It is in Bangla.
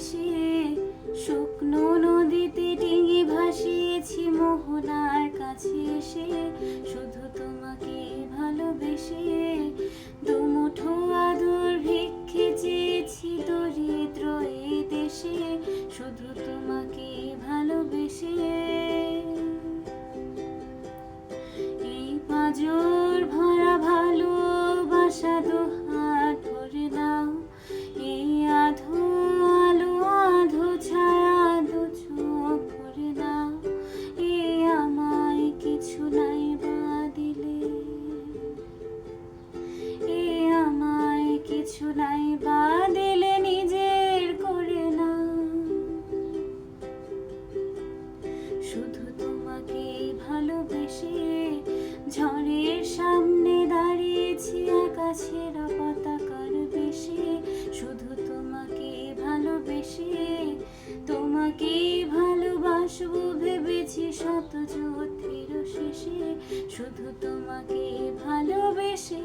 এসে শুকনো নদীতে ডিঙি ভাসিয়েছি মোহনার কাছে এসে শুধু তোমাকে ভালোবেসে দুমুঠো আদর ভিক্ষে চেয়েছি দরিদ্র এই দেশে শুধু তোমাকে ভালোবেসে এই পাঁজর ভরা ভালোবাসা দুহাত ভরে নাও এই আধো আলো আধো ছায়া দু চোখ ভরে নাও এই আমায় কিছু নাই বা দিলে এই আমায় কিছু নাই বা দিলে নিজের করে না শুধু তোমাকে ভালোবেসে ঝড়ের সামনে দাঁড়িয়েছি আকাশের পতাকার বেশে শুধু তোমাকে ভালোবেসে তোমাকে ভালোবাসবো ভেবেছি শত যুদ্ধের শেষে শুধু তোমাকে ভালোবেসে